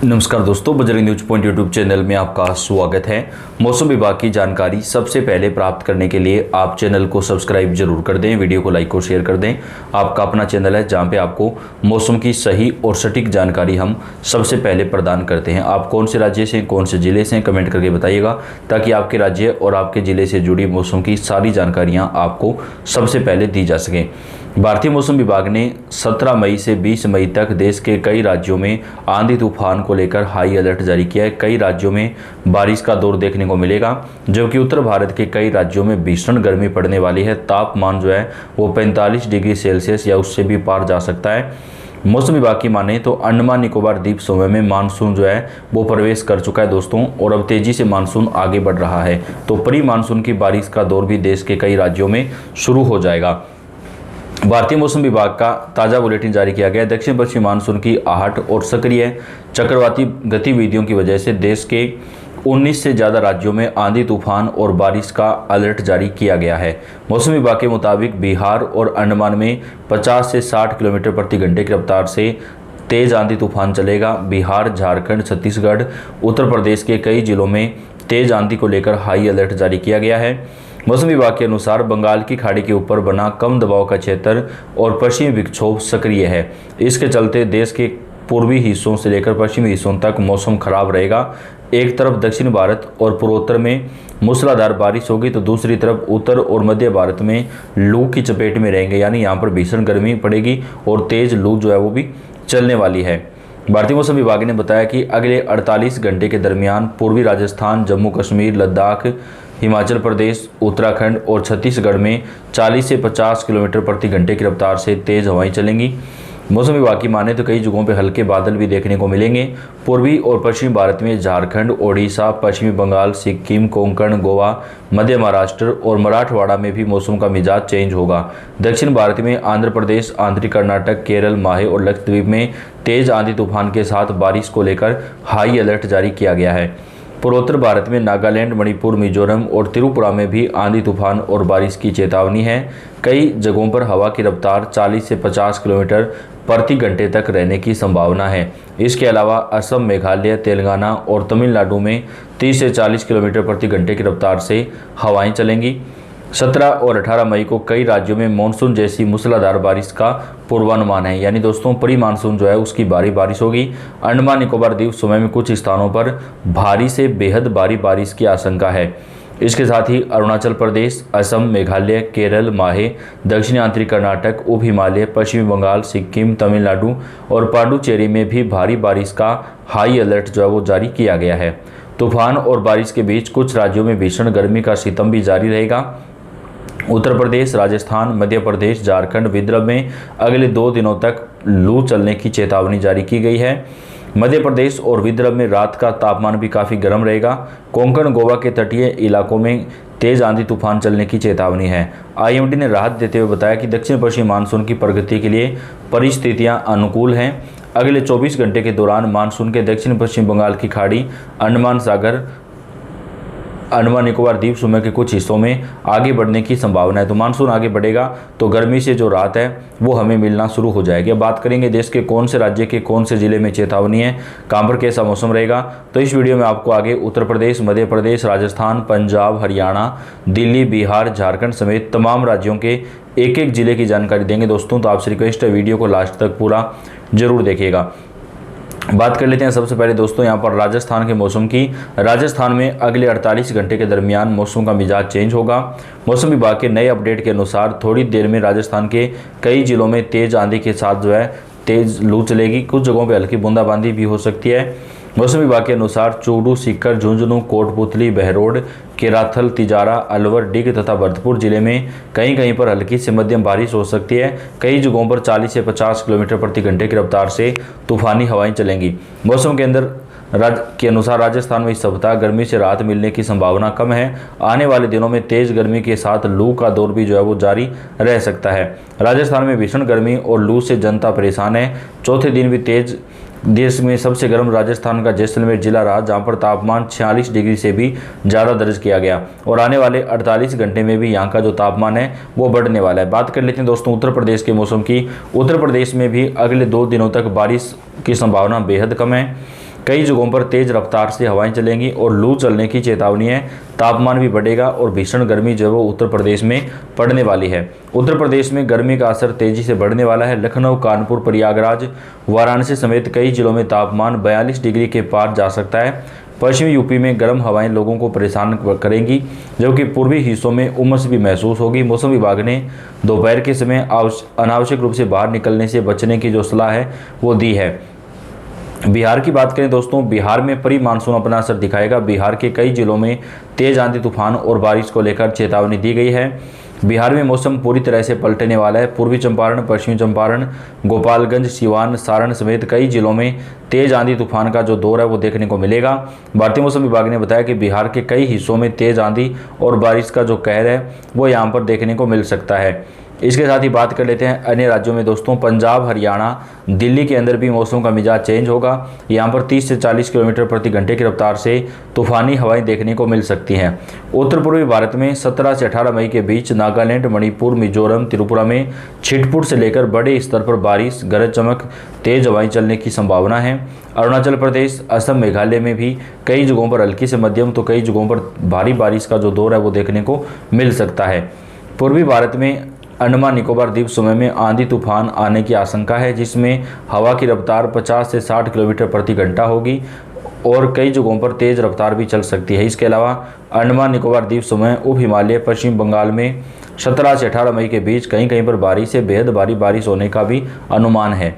नमस्कार दोस्तों, Bajrang news point YouTube channel में आपका स्वागत है। मौसम विभाग की जानकारी सबसे पहले प्राप्त करने के लिए आप चैनल को सब्सक्राइब जरूर कर दें, वीडियो को लाइक और शेयर कर दें। आपका अपना चैनल है जहां पे आपको मौसम की सही और सटीक जानकारी हम सबसे पहले प्रदान करते हैं। आप कौन से राज्य से, कौन से जिले से, कमेंट करके बताइएगा ताकि आपके राज्य और आपके जिले से जुड़ी मौसम की सारी जानकारियाँ आपको सबसे पहले दी जा सकें। भारतीय मौसम विभाग ने 17 मई से 20 मई तक देश के कई राज्यों में आंधी तूफान को लेकर हाई अलर्ट जारी किया है। कई राज्यों में बारिश का दौर देखने को मिलेगा, जबकि उत्तर भारत के कई राज्यों में भीषण गर्मी पड़ने वाली है। तापमान जो है वो 45 डिग्री सेल्सियस या उससे भी पार जा सकता है। मौसम विभाग की माने तो अंडमान निकोबार द्वीप समूह में मानसून जो है वो प्रवेश कर चुका है दोस्तों, और अब तेजी से मानसून आगे बढ़ रहा है। तो प्री मानसून की बारिश का दौर भी देश के कई राज्यों में शुरू हो जाएगा। भारतीय मौसम विभाग का ताज़ा बुलेटिन जारी किया गया। दक्षिण पश्चिमी मानसून की आहट और सक्रिय चक्रवाती गतिविधियों की वजह से देश के 19 से ज़्यादा राज्यों में आंधी तूफान और बारिश का अलर्ट जारी किया गया है। मौसम विभाग के मुताबिक बिहार और अंडमान में 50 से 60 किलोमीटर प्रति घंटे की रफ्तार से तेज आंधी तूफान चलेगा। बिहार, झारखंड, छत्तीसगढ़, उत्तर प्रदेश के कई जिलों में तेज आंधी को लेकर हाई अलर्ट जारी किया गया है। मौसम विभाग के अनुसार बंगाल की खाड़ी के ऊपर बना कम दबाव का क्षेत्र और पश्चिमी विक्षोभ सक्रिय है। इसके चलते देश के पूर्वी हिस्सों से लेकर पश्चिमी हिस्सों तक मौसम खराब रहेगा। एक तरफ दक्षिण भारत और पूर्वोत्तर में मूसलाधार बारिश होगी, तो दूसरी तरफ उत्तर और मध्य भारत में लू की चपेट में रहेंगे, यानी यहाँ पर भीषण गर्मी पड़ेगी और तेज लू जो है वो भी चलने वाली है। भारतीय मौसम विभाग ने बताया कि अगले 48 घंटे के दरमियान पूर्वी राजस्थान, जम्मू कश्मीर, लद्दाख, हिमाचल प्रदेश, उत्तराखंड और छत्तीसगढ़ में 40 से 50 किलोमीटर प्रति घंटे की रफ्तार से तेज हवाएं चलेंगी। मौसम विभाग की माने तो कई जगहों पर हल्के बादल भी देखने को मिलेंगे। पूर्वी और पश्चिमी भारत में झारखंड, ओडिशा, पश्चिमी बंगाल, सिक्किम, कोंकण, गोवा, मध्य महाराष्ट्र और मराठवाड़ा में भी मौसम का मिजाज चेंज होगा। दक्षिण भारत में आंध्र प्रदेश, आंतरिक कर्नाटक, केरल, माहे और लक्षद्वीप में तेज आंधी तूफान के साथ बारिश को लेकर हाई अलर्ट जारी किया गया है। पूर्वोत्तर भारत में नागालैंड, मणिपुर, मिजोरम और त्रिपुरा में भी आंधी तूफान और बारिश की चेतावनी है। कई जगहों पर हवा की रफ्तार 40 से 50 किलोमीटर प्रति घंटे तक रहने की संभावना है। इसके अलावा असम, मेघालय, तेलंगाना और तमिलनाडु में 30 से 40 किलोमीटर प्रति घंटे की रफ्तार से हवाएं चलेंगी। 17 और 18 मई को कई राज्यों में मानसून जैसी मूसलाधार बारिश का पूर्वानुमान है, यानी दोस्तों प्री मानसून जो है उसकी भारी बारिश होगी। अंडमान निकोबार द्वीप समूह में कुछ स्थानों पर भारी से बेहद भारी बारिश की आशंका है। इसके साथ ही अरुणाचल प्रदेश, असम, मेघालय, केरल, माहे, दक्षिणी आंतरिक कर्नाटक, उप हिमालय, पश्चिमी बंगाल, सिक्किम, तमिलनाडु और पांडुचेरी में भी भारी बारिश का हाई अलर्ट जो है वो जारी किया गया है। तूफान और बारिश के बीच कुछ राज्यों में भीषण गर्मी का सितम भी जारी रहेगा। उत्तर प्रदेश, राजस्थान, मध्य प्रदेश, झारखंड, विदर्भ में अगले 2 दिनों तक लू चलने की चेतावनी जारी की गई है। मध्य प्रदेश और विदर्भ में रात का तापमान भी काफ़ी गर्म रहेगा। कोंकण, गोवा के तटीय इलाकों में तेज आंधी तूफान चलने की चेतावनी है। आईएमडी ने राहत देते हुए बताया कि दक्षिण पश्चिमी मानसून की प्रगति के लिए परिस्थितियां अनुकूल हैं। अगले 24 घंटे के दौरान मानसून के दक्षिण पश्चिम बंगाल की खाड़ी, अंडमान सागर, अंडमान निकोबार द्वीप समूह के कुछ हिस्सों में आगे बढ़ने की संभावना है। तो मानसून आगे बढ़ेगा तो गर्मी से जो राहत है वो हमें मिलना शुरू हो जाएगी। अब बात करेंगे देश के कौन से राज्य के कौन से जिले में चेतावनी है, कहां पर कैसा मौसम रहेगा। तो इस वीडियो में आपको आगे उत्तर प्रदेश, मध्य प्रदेश, राजस्थान, पंजाब, हरियाणा, दिल्ली, बिहार, झारखंड समेत तमाम राज्यों के एक एक जिले की जानकारी देंगे दोस्तों। तो आपसे रिक्वेस्ट है वीडियो को लास्ट तक पूरा जरूर देखिएगा। बात कर लेते हैं सबसे पहले दोस्तों यहाँ पर राजस्थान के मौसम की। राजस्थान में अगले 48 घंटे के दरमियान मौसम का मिजाज चेंज होगा। मौसम विभाग के नए अपडेट के अनुसार थोड़ी देर में राजस्थान के कई जिलों में तेज आंधी के साथ जो है तेज लू चलेगी। कुछ जगहों पर हल्की बूंदाबांदी भी हो सकती है। मौसम विभाग के अनुसार चूरू, सीकर, झुंझुनू, कोटपुतली, बहरोड, केराथल, तिजारा, अलवर, डिग तथा भरतपुर जिले में कहीं कहीं पर हल्की से मध्यम बारिश हो सकती है। कई जगहों पर 40 से 50 किलोमीटर प्रति घंटे की रफ्तार से तूफानी हवाएं चलेंगी। मौसम के अंदर के अनुसार राजस्थान में इस सप्ताह गर्मी से राहत मिलने की संभावना कम है। आने वाले दिनों में तेज गर्मी के साथ लू का दौर भी जो है वो जारी रह सकता है। राजस्थान में भीषण गर्मी और लू से जनता परेशान है। चौथे दिन भी तेज देश में सबसे गर्म राजस्थान का जैसलमेर जिला रहा, जहां पर तापमान 46 डिग्री से भी ज़्यादा दर्ज किया गया और आने वाले 48 घंटे में भी यहां का जो तापमान है वो बढ़ने वाला है। बात कर लेते हैं दोस्तों उत्तर प्रदेश के मौसम की। उत्तर प्रदेश में भी अगले 2 दिनों तक बारिश की संभावना बेहद कम है। कई जगहों पर तेज रफ्तार से हवाएं चलेंगी और लू चलने की चेतावनी है। तापमान भी बढ़ेगा और भीषण गर्मी जो है वो उत्तर प्रदेश में पड़ने वाली है। उत्तर प्रदेश में गर्मी का असर तेजी से बढ़ने वाला है। लखनऊ, कानपुर, प्रयागराज, वाराणसी समेत कई जिलों में तापमान 42 डिग्री के पार जा सकता है। पश्चिमी यूपी में गर्म हवाएं लोगों को परेशान करेंगी, जबकि पूर्वी हिस्सों में उमस भी महसूस होगी। मौसम विभाग ने दोपहर के समय अनावश्यक रूप से बाहर निकलने से बचने की जो सलाह है वो दी है। बिहार की बात करें दोस्तों, बिहार में प्री मानसून अपना असर दिखाएगा। बिहार के कई जिलों में तेज आंधी, तूफान और बारिश को लेकर चेतावनी दी गई है। बिहार में मौसम पूरी तरह से पलटने वाला है। पूर्वी चंपारण, पश्चिमी चंपारण, गोपालगंज, सिवान, सारण समेत कई जिलों में तेज आंधी तूफान का जो दौर है वो देखने को मिलेगा। भारतीय मौसम विभाग ने बताया कि बिहार के कई हिस्सों में तेज आंधी और बारिश का जो कहर है वो यहाँ पर देखने को मिल सकता है। इसके साथ ही बात कर लेते हैं अन्य राज्यों में दोस्तों। पंजाब, हरियाणा, दिल्ली के अंदर भी मौसम का मिजाज चेंज होगा। यहाँ पर 30 से 40 किलोमीटर प्रति घंटे की रफ्तार से तूफानी हवाएं देखने को मिल सकती हैं। उत्तर पूर्वी भारत में 17 से 18 मई के बीच नागालैंड, मणिपुर, मिजोरम, त्रिपुरा में छिटपुट से लेकर बड़े स्तर पर बारिश, गरज चमक, तेज हवाएं चलने की संभावना है। अरुणाचल प्रदेश, असम, मेघालय में भी कई जगहों पर हल्की से मध्यम तो कई जगहों पर भारी बारिश का जो दौर है वो देखने को मिल सकता है। पूर्वी भारत में अंडमान निकोबार द्वीप समूह में आंधी तूफान आने की आशंका है, जिसमें हवा की रफ्तार 50 से 60 किलोमीटर प्रति घंटा होगी और कई जगहों पर तेज रफ्तार भी चल सकती है। इसके अलावा अंडमान निकोबार द्वीप समूह, उप हिमालय, पश्चिम बंगाल में 17 से 18 मई के बीच कहीं कहीं पर भारी से बेहद भारी बारिश होने का भी अनुमान है।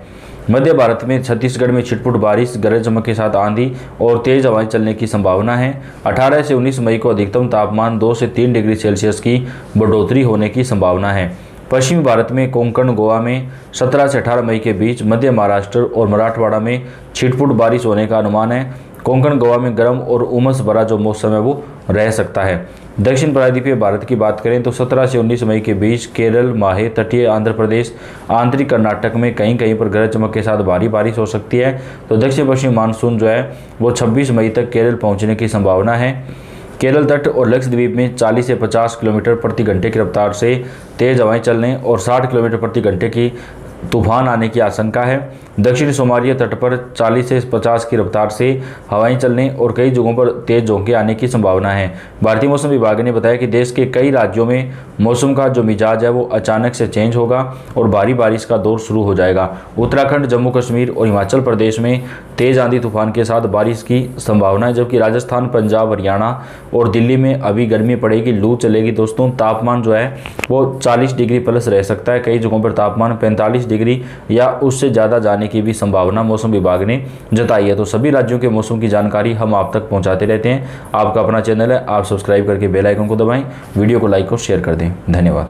मध्य भारत में छत्तीसगढ़ में छिटपुट बारिश, गरज चमक के साथ आंधी और तेज हवाएं चलने की संभावना है। 18 से 19 मई को अधिकतम तापमान 2 से 3 डिग्री सेल्सियस की बढ़ोतरी होने की संभावना है। पश्चिमी भारत में कोंकण, गोवा में 17 से 18 मई के बीच, मध्य महाराष्ट्र और मराठवाड़ा में छिटपुट बारिश होने का अनुमान है। कोंकण, गोवा में गर्म और उमस भरा जो मौसम है वो रह सकता है। दक्षिण प्रायद्वीपीय भारत की बात करें तो 17 से 19 मई के बीच केरल, माहे, तटीय आंध्र प्रदेश, आंतरिक कर्नाटक में कहीं कहीं पर गरज चमक के साथ भारी बारिश हो सकती है। तो दक्षिण पश्चिम मानसून जो है वो 26 मई तक केरल पहुंचने की संभावना है। केरल तट और लक्षद्वीप में 40 से 50 किलोमीटर प्रति घंटे की रफ्तार से तेज हवाएं चलने और 60 किलोमीटर प्रति घंटे की तूफान आने की आशंका है। दक्षिणी सोमालिया तट पर 40 से 50 की रफ्तार से हवाएं चलने और कई जगहों पर तेज झोंके आने की संभावना है। भारतीय मौसम विभाग ने बताया कि देश के कई राज्यों में मौसम का जो मिजाज है वो अचानक से चेंज होगा और भारी बारिश का दौर शुरू हो जाएगा। उत्तराखंड, जम्मू कश्मीर और हिमाचल प्रदेश में तेज आंधी तूफान के साथ बारिश की संभावना है, जबकि राजस्थान, पंजाब, हरियाणा और दिल्ली में अभी गर्मी पड़ेगी, लू चलेगी दोस्तों। तापमान जो है वो 40 डिग्री प्लस रह सकता है। कई जगहों पर तापमान 45 डिग्री या उससे ज़्यादा जाने की भी संभावना मौसम विभाग ने जताई है। तो सभी राज्यों के मौसम की जानकारी हम आप तक पहुंचाते रहते हैं। आपका अपना चैनल है, आप सब्सक्राइब करके बेल आइकन को दबाएं, वीडियो को लाइक और शेयर कर दें। धन्यवाद।